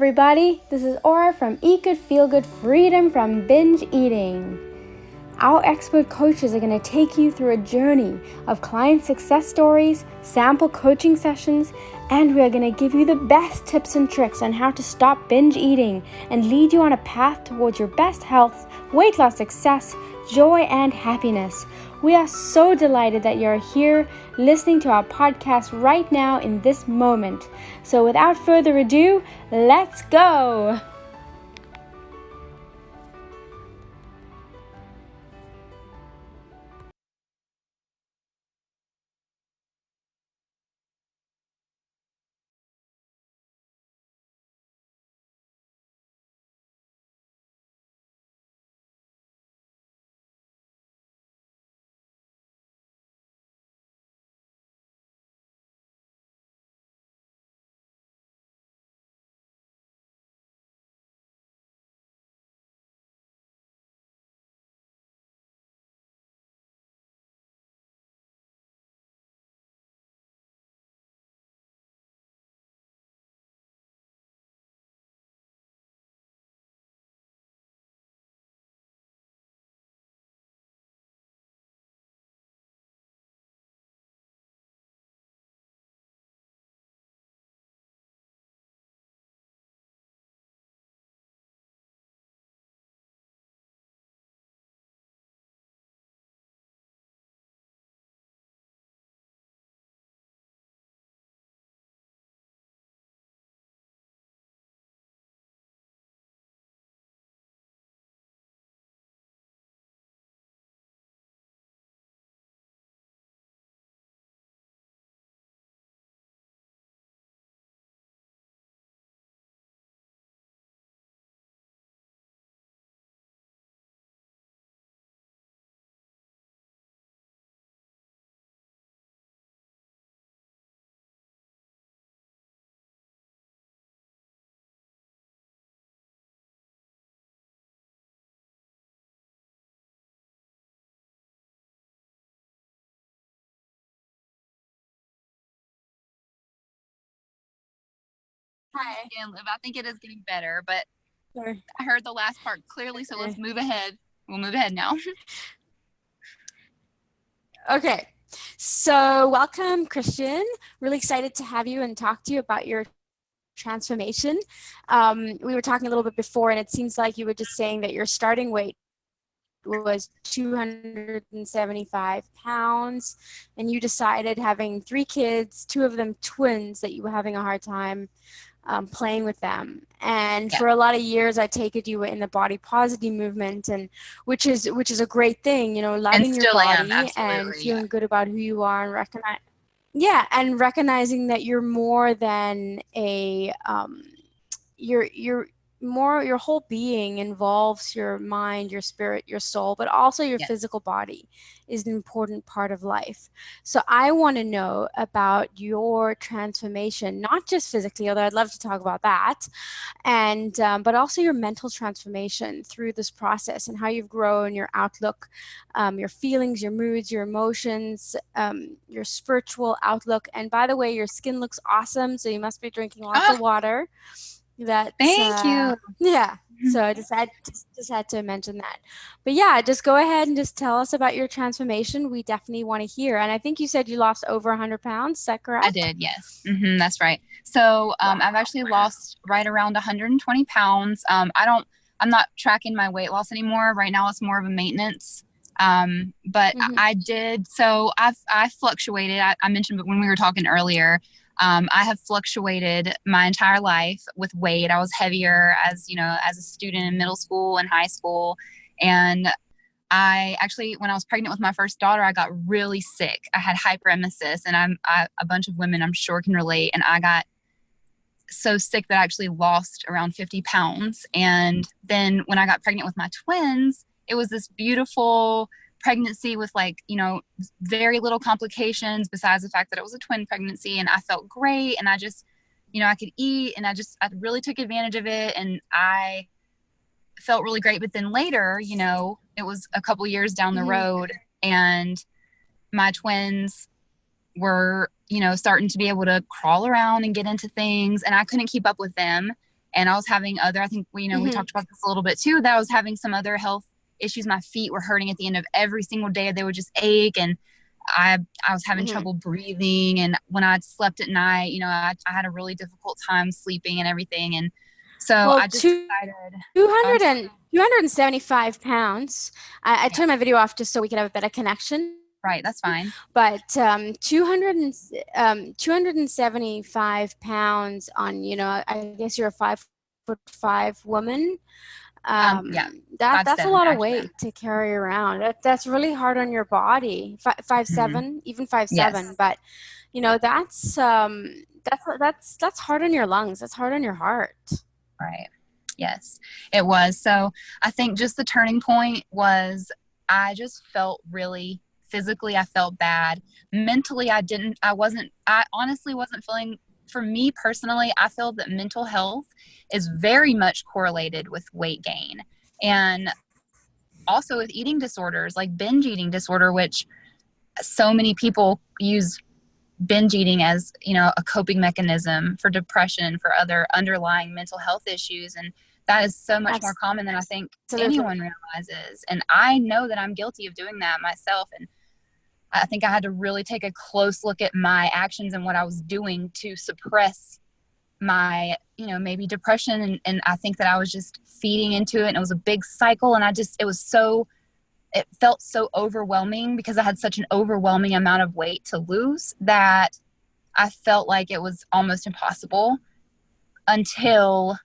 everybody. This is Aura from Eat Good, Feel Good, Freedom from Binge Eating. Our expert coaches are going to take you through a journey of client success stories, sample coaching sessions, and we are going to give you the best tips and tricks on how to stop binge eating and lead you on a path towards your best health, weight loss success, joy, and happiness. We are so delighted that you're here listening to our podcast right now in this moment. So without further ado, let's go! Hi. And Liv, I think it is getting better, but Sorry. I heard the last part clearly, so let's move ahead. We'll move ahead now. Okay, so welcome, Christian. Really excited to have you and talk to you about your transformation. We were talking a little bit before, and it seems like you were just saying that your starting weight was 275 pounds, and you decided, having 3 kids, 2 of them twins, that you were having a hard time playing with them. And for a lot of years, I take it you were in the body positive movement, and which is a great thing, you know, loving your body and feeling good about who you are, and recognizing that you're more than a you're more, your whole being involves your mind, your spirit, your soul, but also your physical body is an important part of life. So I want to know about your transformation, not just physically, although I'd love to talk about that, and but also your mental transformation through this process, and how you've grown your outlook, your feelings, your moods, your emotions, your spiritual outlook. And by the way, your skin looks awesome, so you must be drinking lots of water. Thank you. Yeah. So I just had to mention that. But yeah, just go ahead and just tell us about your transformation. We definitely want to hear. And I think you said you lost over 100 pounds. Is that correct? I did, yes. That's right. So I've actually lost right around 120 pounds. I'm not tracking my weight loss anymore. Right now it's more of a maintenance. But I did, so I fluctuated. I mentioned when we were talking earlier, I have fluctuated my entire life with weight. I was heavier as a student in middle school and high school. And I actually, when I was pregnant with my first daughter, I got really sick. I had hyperemesis, and a bunch of women I'm sure can relate. And I got so sick that I actually lost around 50 pounds. And then when I got pregnant with my twins, it was this beautiful pregnancy with very little complications besides the fact that it was a twin pregnancy, and I felt great, and I just, I could eat, and I really took advantage of it, and I felt really great. But then later, it was a couple years down the road, and my twins were, starting to be able to crawl around and get into things, and I couldn't keep up with them. And I was having I think we talked about this a little bit too, that I was having some other health issues. My feet were hurting at the end of every single day. They would just ache, and I was having trouble breathing. And when I slept at night, I had a really difficult time sleeping and everything. And so I just decided 275 pounds. I turned my video off just so we could have a better connection. Right, that's fine. But 275 pounds on, I guess you're a 5'5" woman. Yeah, that's a lot of weight to carry around. That's really hard on your body. 5'7", even 5'7". Yes. But that's hard on your lungs. That's hard on your heart. Right. Yes, it was. So I think just the turning point was I just felt really physically, I felt bad. Mentally, I honestly wasn't feeling, for me personally, I feel that mental health is very much correlated with weight gain. And also with eating disorders like binge eating disorder, which so many people use binge eating as, a coping mechanism for depression, for other underlying mental health issues. And that is so much more common than I think anyone realizes. And I know that I'm guilty of doing that myself. And I think I had to really take a close look at my actions and what I was doing to suppress my, maybe depression. And I think that I was just feeding into it, and it was a big cycle. And it felt so overwhelming because I had such an overwhelming amount of weight to lose that I felt like it was almost impossible, until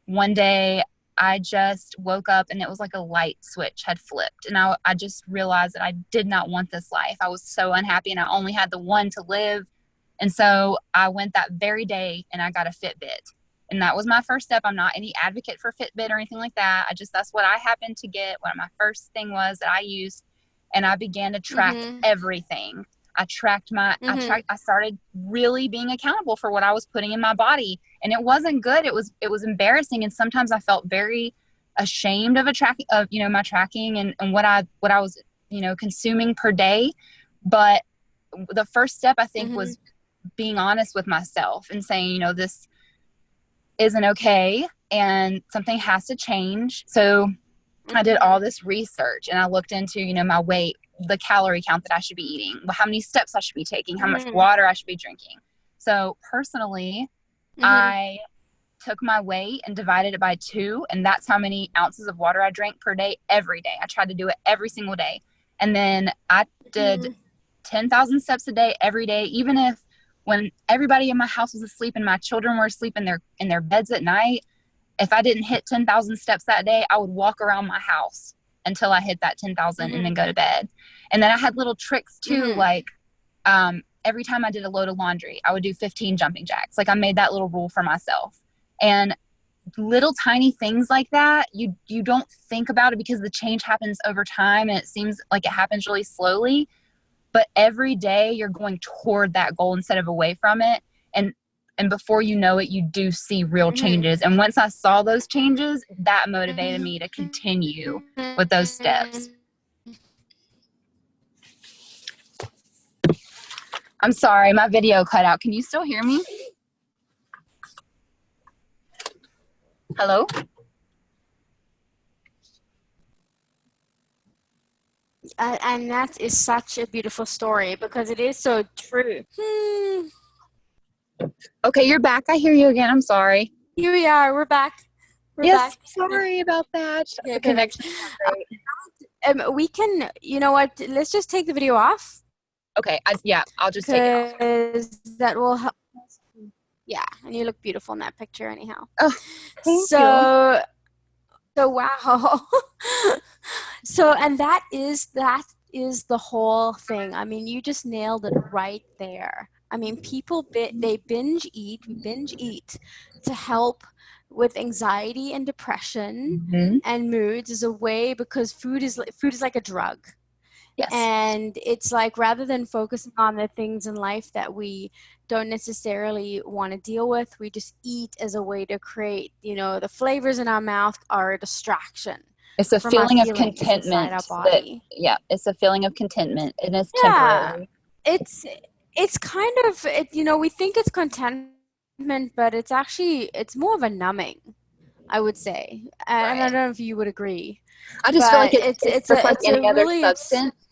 one day I just woke up and it was like a light switch had flipped. And I just realized that I did not want this life. I was so unhappy, and I only had the one to live. And so I went that very day and I got a Fitbit. And that was my first step. I'm not any advocate for Fitbit or anything like that. That's what I happened to get. What my first thing was that I used, and I began to track everything. I tracked I started really being accountable for what I was putting in my body, and it wasn't good. It was embarrassing. And sometimes I felt very ashamed of my tracking and what I was, consuming per day. But the first step, I think, was being honest with myself and saying, this isn't okay and something has to change. So I did all this research, and I looked into, my weight, the calorie count that I should be eating, how many steps I should be taking, how much water I should be drinking. So personally, I took my weight and divided it by 2, and that's how many ounces of water I drank per day, every day. I tried to do it every single day. And then I did 10,000 steps a day, every day, even if when everybody in my house was asleep and my children were asleep in their beds at night. If I didn't hit 10,000 steps that day, I would walk around my house until I hit that 10,000 and then go to bed. And then I had little tricks too, like every time I did a load of laundry, I would do 15 jumping jacks. Like I made that little rule for myself. And little tiny things like that, you don't think about it because the change happens over time and it seems like it happens really slowly. But every day you're going toward that goal instead of away from it. And before you know it, you do see real changes. And once I saw those changes, that motivated me to continue with those steps. I'm sorry, my video cut out. Can you still hear me? Hello? And that is such a beautiful story because it is so true. Okay, you're back. I hear you again. I'm sorry. Here we are. We're back. We're back. Sorry about that. Yeah, the connection. We can, you know what? Let's just take the video off. Okay. I'll just take it off. Because that will help. Yeah, and you look beautiful in that picture anyhow. Oh, thank you. So wow. And that is the whole thing. I mean, you just nailed it right there. I mean, people they binge eat to help with anxiety and depression and moods as a way, because food is like a drug. Yes. And it's like, rather than focusing on the things in life that we don't necessarily want to deal with, we just eat as a way to create, the flavors in our mouth are a distraction. It's a feeling of contentment. It's a feeling of contentment, and it's temporary. It's kind of, we think it's contentment but it's more of a numbing, I would say. And I Right. don't know if you would agree. I just feel like But it's just like any other it's substance.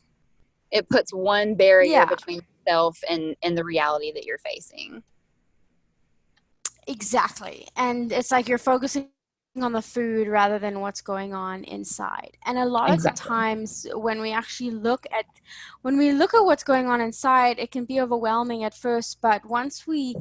It puts one barrier yeah, between yourself and the reality that you're facing. exactly. And it's like you're focusing on the food rather than what's going on inside. And a lot of Exactly. times when we actually look at what's going on inside, it can be overwhelming at first, but once we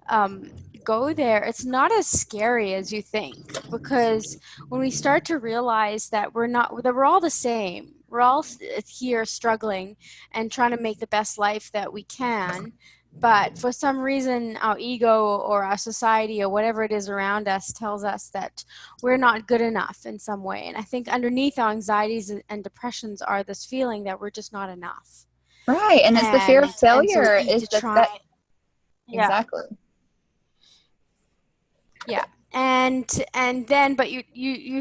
um, go there, it's not as scary as you think, because when we start to realize that we're all the same, we're all here struggling and trying to make the best life that we can, but for some reason our ego or our society or whatever it is around us tells us that we're not good enough in some way. And I think underneath our anxieties and depressions are this feeling that we're just not enough. Right. And it's the fear of And so we failure need is to try. Yeah. exactly. Yeah. And then, but you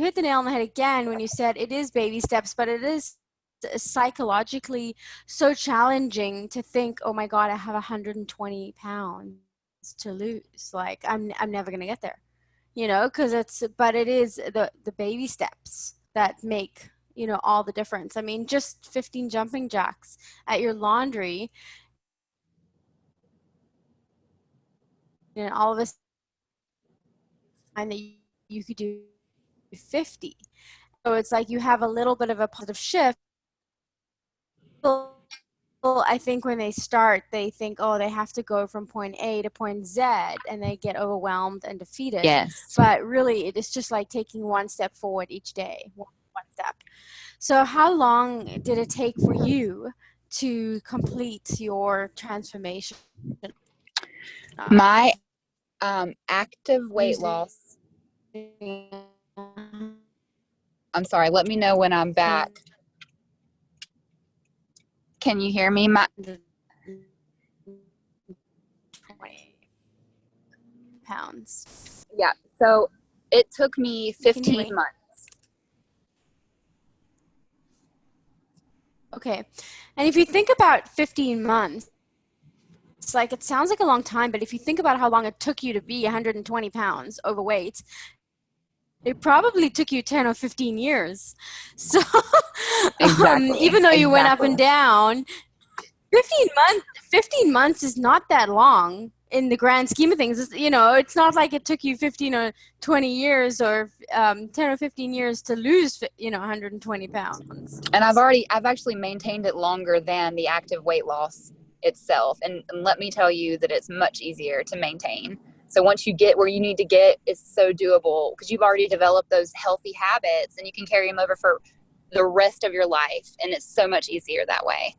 hit the nail on the head again when you said it is baby steps, but it is psychologically so challenging to think, oh my God, I have 120 pounds to lose. Like I'm never gonna get there, because but it is the baby steps that make, all the difference. I mean, just 15 jumping jacks at your laundry, and all of a sudden that you could do 50. So it's like you have a little bit of a positive shift. People, I think when they start, they think, oh, they have to go from point A to point Z, and they get overwhelmed and defeated. Yes. But really, it's just like taking one step forward each day, one step. So how long did it take for you to complete your transformation? My active weight Losing loss. I'm sorry. Let me know when I'm back. Can you hear me? 20 pounds. Yeah. So it took me 15 months. Okay. And if you think about 15 months, it's like, it sounds like a long time, but if you think about how long it took you to be 120 pounds overweight, it probably took you 10 or 15 years. So Exactly. even though you went up and down, 15 months is not that long in the grand scheme of things. It's not like it took you 15 or 20 years or 10 or 15 years to lose, 120 pounds. And I've actually maintained it longer than the active weight loss itself. And let me tell you that it's much easier to maintain. So once you get where you need to get, it's so doable because you've already developed those healthy habits and you can carry them over for the rest of your life. And it's so much easier that way.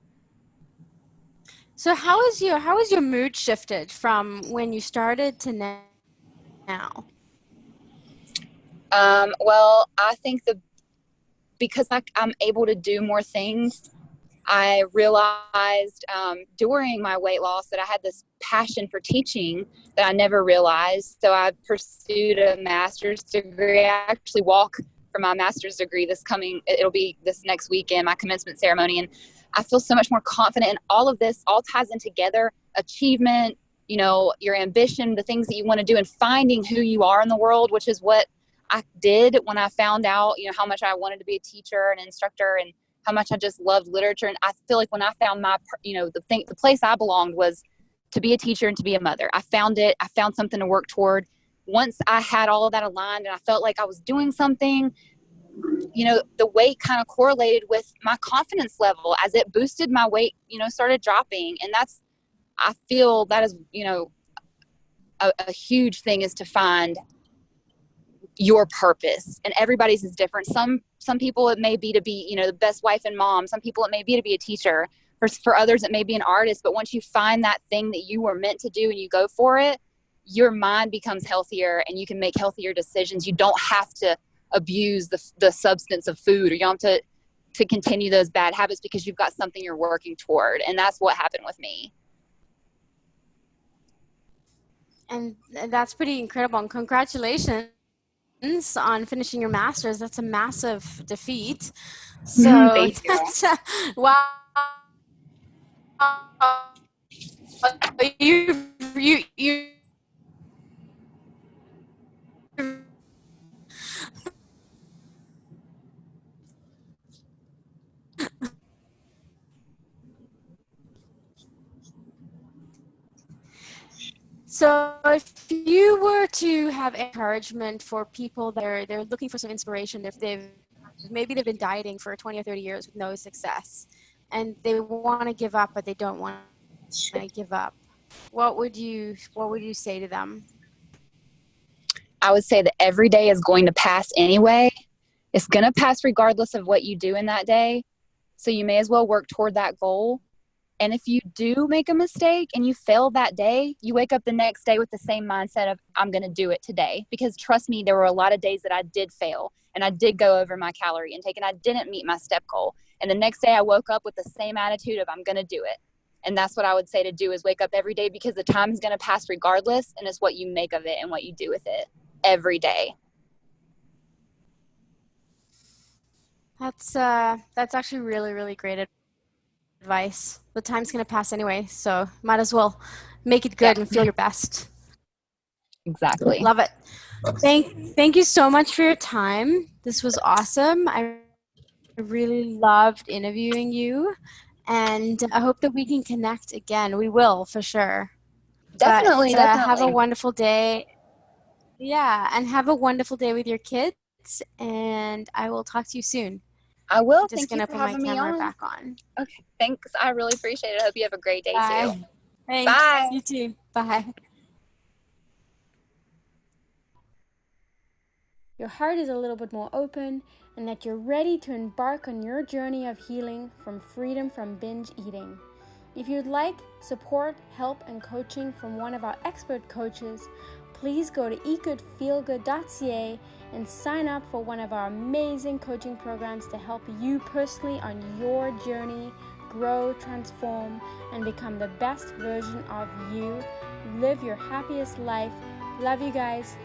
So how has your mood shifted from when you started to now? Well, I think because I'm able to do more things, I realized during my weight loss that I had this passion for teaching that I never realized. So I pursued a master's degree. I actually walk for my master's degree it'll be this next weekend, my commencement ceremony. And I feel so much more confident. And all of this all ties in together: achievement, your ambition, the things that you want to do, and finding who you are in the world, which is what I did when I found out, how much I wanted to be a teacher and instructor and how much I just loved literature. And I feel like when I found the place I belonged was to be a teacher and to be a mother. I found it. I found something to work toward. Once I had all of that aligned and I felt like I was doing something, the weight kind of correlated with my confidence level. As it boosted, my weight, started dropping. And I feel that is, a huge thing, is to find your purpose. And everybody's is different. Some people it may be to be, the best wife and mom. Some people it may be to be a teacher. For others it may be an artist. But once you find that thing that you were meant to do and you go for it, your mind becomes healthier and you can make healthier decisions. You don't have to abuse the substance of food, or you don't have to continue those bad habits because you've got something you're working toward. And that's what happened with me. And that's pretty incredible. And congratulations on finishing your master's. That's a massive defeat. So that's wow. You So if you were to have encouragement for people that they're looking for some inspiration, if maybe they've been dieting for 20 or 30 years with no success, and they want to give up, but they don't want to give up, what would you say to them? I would say that every day is going to pass anyway. It's going to pass regardless of what you do in that day. So you may as well work toward that goal. And if you do make a mistake and you fail that day, you wake up the next day with the same mindset of, I'm going to do it today. Because trust me, there were a lot of days that I did fail and I did go over my calorie intake and I didn't meet my step goal. And the next day I woke up with the same attitude of, I'm going to do it. And that's what I would say to do, is wake up every day, because the time is going to pass regardless. And it's what you make of it and what you do with it every day. That's actually really, really great advice. The time's going to pass anyway, so might as well make it good and feel your best. Exactly. Love it. Thank you so much for your time. This was awesome. I really loved interviewing you, and I hope that we can connect again. We will, for sure. Definitely. Have a wonderful day. Yeah, and have a wonderful day with your kids, and I will talk to you soon. I will. I'm just going to put my camera back on. Okay, thanks. I really appreciate it. I hope you have a great day too. Thanks. Bye. You too. Bye. Your heart is a little bit more open, and that you're ready to embark on your journey of healing from freedom from binge eating. If you'd like support, help, and coaching from one of our expert coaches, please go to eatgoodfeelgood.ca and sign up for one of our amazing coaching programs to help you personally on your journey, grow, transform, and become the best version of you. Live your happiest life. Love you guys.